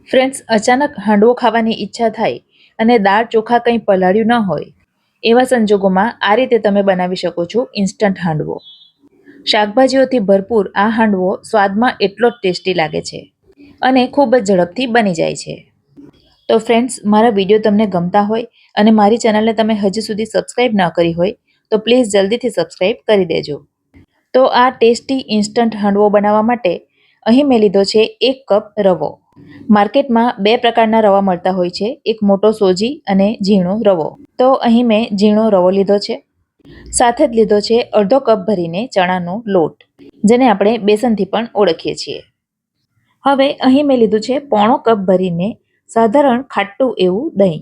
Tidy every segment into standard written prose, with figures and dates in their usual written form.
Friends, અચાનક હાંડવો ખાવાની ઈચ્છા થાય અને દાળ ચોખા કંઈ પલાળ્યું ન હોય, એવા સંજોગોમાં આ રીતે તમે બનાવી શકો છો ઇન્સ્ટન્ટ હાંડવો. શાકભાજીઓથી ભરપૂર આ હાંડવો સ્વાદમાં એટલો જ ટેસ્ટી લાગે છે અને ખૂબ જ ઝડપથી બની જાય છે. તો ફ્રેન્ડ્સ, મારા વિડીયો તમને ગમતા હોય અને મારી ચેનલને તમે હજી સુધી સબસ્ક્રાઇબ ન કરી હોય તો પ્લીઝ જલ્દીથી સબસ્ક્રાઇબ કરી દેજો. તો આ ટેસ્ટી ઇન્સ્ટન્ટ હાંડવો બનાવવા માટે અહીં મેં લીધો છે 1 કપ રવો. માર્કેટમાં 2 પ્રકારના રવા મળતા હોય છે, એક મોટો સોજી અને ઝીણો રવો. તો અહીં મેં ઝીણો રવો લીધો છે. સાથે જ લીધો છે અડધો કપ ભરીને ચણાનો લોટ, જેને આપણે બેસનથી પણ ઓળખીએ છીએ. હવે અહીં મેં લીધું છે પોણો કપ ભરીને સાધારણ ખાટું એવું દહીં.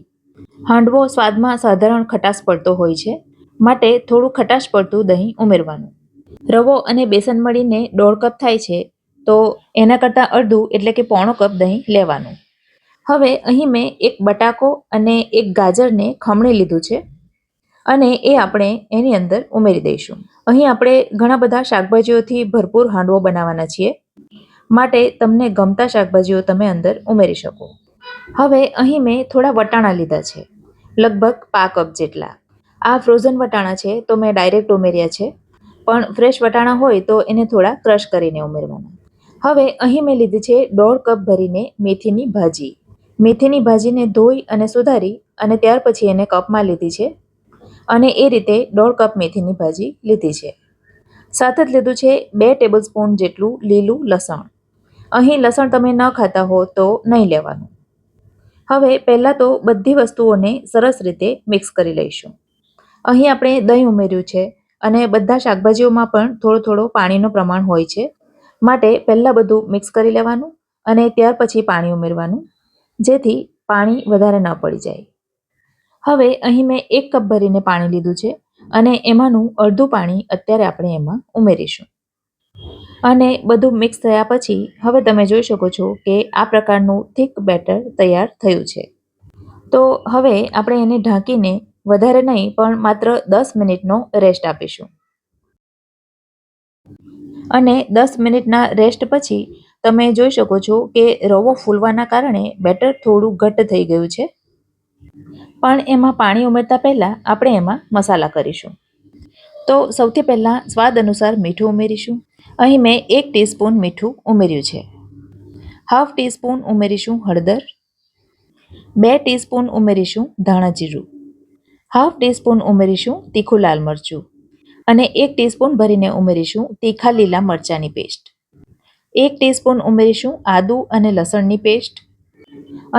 હાંડવો સ્વાદમાં સાધારણ ખટાશ પડતો હોય છે, માટે થોડું ખટાશ પડતું દહીં ઉમેરવાનું. રવો અને બેસન મળીને 1.5 કપ થાય છે, તો એના કરતાં અડધું એટલે કે પોણો કપ દહીં લેવાનું. હવે અહીં મેં એક બટાકો અને એક ગાજરને ખમણી લીધું છે અને એ આપણે એની અંદર ઉમેરી દઈશું. અહીં આપણે ઘણા બધા શાકભાજીઓથી ભરપૂર હાંડવો બનાવવાના છીએ, માટે તમને ગમતા શાકભાજીઓ તમે અંદર ઉમેરી શકો. હવે અહીં મેં થોડા વટાણા લીધા છે, લગભગ 1/2 કપ જેટલા. આ ફ્રોઝન વટાણા છે તો મેં ડાયરેક્ટ ઉમેર્યા છે, પણ ફ્રેશ વટાણા હોય તો એને થોડા ક્રશ કરીને ઉમેરવાના. હવે અહીં મેં લીધી છે 1.5 કપ ભરીને મેથીની ભાજી. મેથીની ભાજીને ધોઈ અને સુધારી અને ત્યાર પછી એને કપમાં લીધી છે અને એ રીતે 1.5 કપ મેથીની ભાજી લીધી છે. સાથે જ લીધું છે 2 ટેબલસ્પૂન જેટલું લીલું લસણ. અહીં લસણ તમે ન ખાતા હો તો નહીં લેવાનું. હવે પહેલાં તો બધી વસ્તુઓને સરસ રીતે મિક્સ કરી લઈશું. અહીં આપણે દહીં ઉમેર્યું છે અને બધા શાકભાજીઓમાં પણ થોડો પાણીનું પ્રમાણ હોય છે, માટે પહેલાં બધું મિક્સ કરી લેવાનું અને ત્યાર પછી પાણી ઉમેરવાનું, જેથી પાણી વધારે ન પડી જાય. હવે અહીં મેં 1 કપ ભરીને પાણી લીધું છે અને એમાંનું અડધું પાણી અત્યારે આપણે એમાં ઉમેરીશું. અને બધું મિક્સ થયા પછી હવે તમે જોઈ શકો છો કે આ પ્રકારનું થીક બેટર તૈયાર થયું છે. તો હવે આપણે એને ઢાંકીને વધારે નહીં પણ માત્ર 10 મિનિટનો રેસ્ટ આપીશું. અને 10 મિનિટના રેસ્ટ પછી તમે જોઈ શકો છો કે રવો ફૂલવાના કારણે બેટર થોડું ઘટ્ટ થઈ ગયું છે. પણ એમાં પાણી ઉમેરતા પહેલાં આપણે એમાં મસાલા કરીશું. તો સૌથી પહેલાં સ્વાદ અનુસાર મીઠું ઉમેરીશું. અહીં મેં 1 ટીસ્પૂન મીઠું ઉમેર્યું છે. ½ ટીસ્પૂન ઉમેરીશું હળદર. 2 ટીસ્પૂન ઉમેરીશું ધાણા જીરું. ½ ટીસ્પૂન ઉમેરીશું તીખું લાલ મરચું અને 1 ટીસ્પૂન ભરીને ઉમેરીશું તીખા લીલા મરચાંની પેસ્ટ. 1 ટીસ્પૂન ઉમેરીશું આદુ અને લસણની પેસ્ટ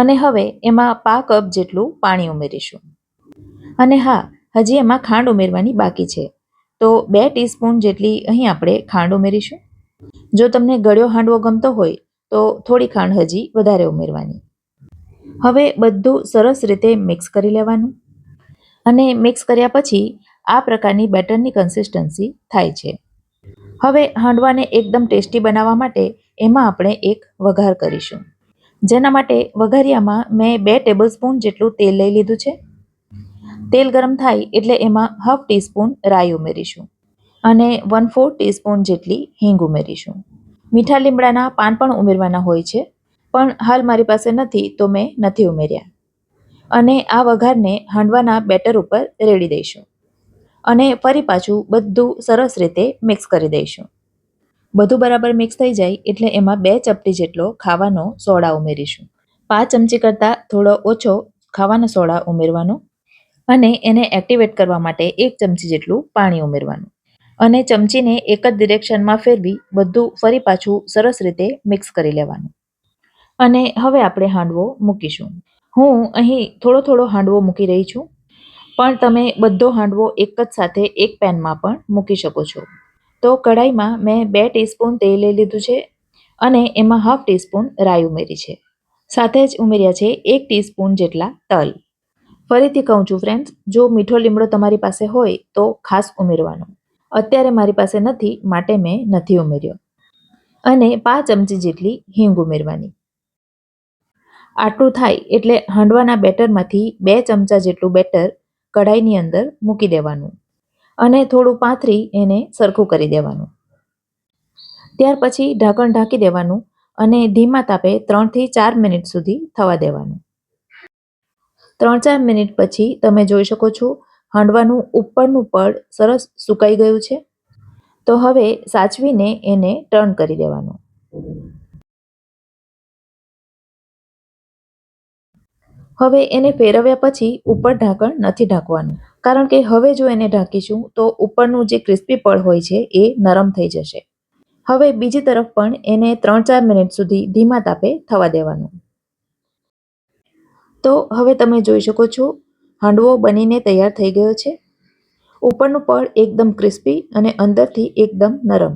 અને હવે એમાં 1/2 કપ જેટલું પાણી ઉમેરીશું. અને હા, હજી એમાં ખાંડ ઉમેરવાની બાકી છે, તો 2 ટીસ્પૂન જેટલી અહીં આપણે ખાંડ ઉમેરીશું. જો તમને ગળ્યો હાંડવો ગમતો હોય તો થોડી ખાંડ હજી વધારે ઉમેરવાની. હવે બધું સરસ રીતે મિક્સ કરી લેવાનું અને મિક્સ કર્યા પછી આ પ્રકારની બેટરની કન્સિસ્ટન્સી થાય છે. હવે હાંડવાને એકદમ ટેસ્ટી બનાવવા માટે એમાં આપણે એક વઘાર કરીશું. જેના માટે વઘારિયામાં મેં 2 ટેબલસ્પૂન જેટલું તેલ લઈ લીધું છે. તેલ ગરમ થાય એટલે એમાં ½ ટીસ્પૂન રાઈ ઉમેરીશું અને 1/4 ટીસ્પૂન જેટલી હિંગ ઉમેરીશું. મીઠા લીમડાના પાન પણ ઉમેરવાના હોય છે, પણ હાલ મારી પાસે નથી તો મેં નથી ઉમેર્યા. અને આ વઘારને હાંડવાના બેટર ઉપર રેડી દઈશું અને ફરી પાછું બધું સરસ રીતે મિક્સ કરી દઈશું. બધું બરાબર મિક્સ થઈ જાય એટલે એમાં 2 ચપટી જેટલો ખાવાનો સોડા ઉમેરીશું. 5 ચમચી કરતાં થોડો ઓછો ખાવાનો સોડા ઉમેરવાનો અને એને એક્ટિવેટ કરવા માટે 1 ચમચી જેટલું પાણી ઉમેરવાનું અને ચમચીને એક જ ડિરેક્શનમાં ફેરવી બધું ફરી પાછું સરસ રીતે મિક્સ કરી લેવાનું. અને હવે આપણે હાંડવો મૂકીશું. હું અહીં થોડો હાંડવો મૂકી રહી છું, પણ તમે બધો હાંડવો એક જ સાથે એક પેનમાં પણ મૂકી શકો છો. તો કઢાઈમાં મેં 2 ટીસ્પૂન તેલ લઈ લીધું છે અને એમાં ½ ટીસ્પૂન રાઈ ઉમેરી છે. સાથે જ ઉમેર્યા છે 1 ટીસ્પૂન જેટલા તલ. ફરીથી કહું છું ફ્રેન્ડ્સ, જો મીઠો લીમડો તમારી પાસે હોય તો ખાસ ઉમેરવાનો. અત્યારે મારી પાસે નથી, માટે મેં નથી ઉમેર્યો. અને 5 ચમચી જેટલી હિંગ ઉમેરવાની. આટલું થાય એટલે હાંડવાના બેટરમાંથી 2 ચમચા જેટલું બેટર કઢાઈની અંદર મૂકી દેવાનું અને થોડું પાથરી એને સરખું કરી દેવાનું. ત્યાર પછી ઢાંકણ ઢાંકી દેવાનું અને ધીમા તાપે 3 થી 4 મિનિટ સુધી થવા દેવાનું. 3-4 મિનિટ પછી તમે જોઈ શકો છો હાંડવાનું ઉપરનું પડ સરસ સુકાઈ ગયું છે. તો હવે સાચવીને એને ટર્ન કરી દેવાનું. હવે એને ફેરવ્યા પછી ઉપર ઢાંકણ નથી ઢાંકવાનું, કારણ કે હવે જો એને ઢાંકીશું તો ઉપરનું જે ક્રિસ્પી પડ હોય છે એ નરમ થઈ જશે. હવે બીજી તરફ પણ એને 3-4 મિનિટ સુધી ધીમા તાપે થવા દેવાનું. તો હવે તમે જોઈ શકો છો હાંડવો બનીને તૈયાર થઈ ગયો છે. ઉપરનું પડ એકદમ ક્રિસ્પી અને અંદરથી એકદમ નરમ.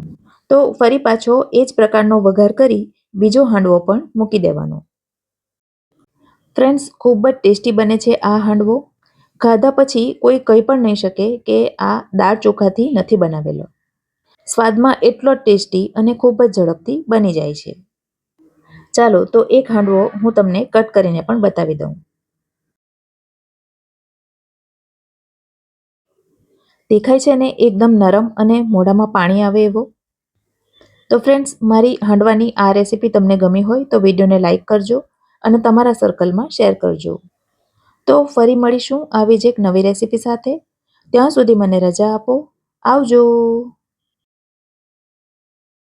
તો ફરી પાછો એ જ પ્રકારનો વઘાર કરી બીજો હાંડવો પણ મૂકી દેવાનો. ફ્રેન્ડ્સ, ખૂબ જ ટેસ્ટી બને છે આ હાંડવો. ખાધા પછી કોઈ કહી પણ નહીં શકે કે આ દાળ ચોખાથી નથી બનાવેલો. સ્વાદમાં એટલો જ ટેસ્ટી અને ખૂબ જ ઝડપથી બની જાય છે. ચાલો તો એક હાંડવો હું તમને કટ કરીને પણ બતાવી દઉં. દેખાય છે ને એકદમ નરમ અને મોઢામાં પાણી આવે એવો. તો ફ્રેન્ડ્સ, મારી હાંડવાની આ રેસીપી તમને ગમી હોય તો વિડીયોને લાઈક કરજો અને તમારા સર્કલમાં શેર કરજો. તો ફરી મળીશું આવી જ એક નવી રેસીપી સાથે. ત્યાં સુધી મને રજા આપો. આવજો.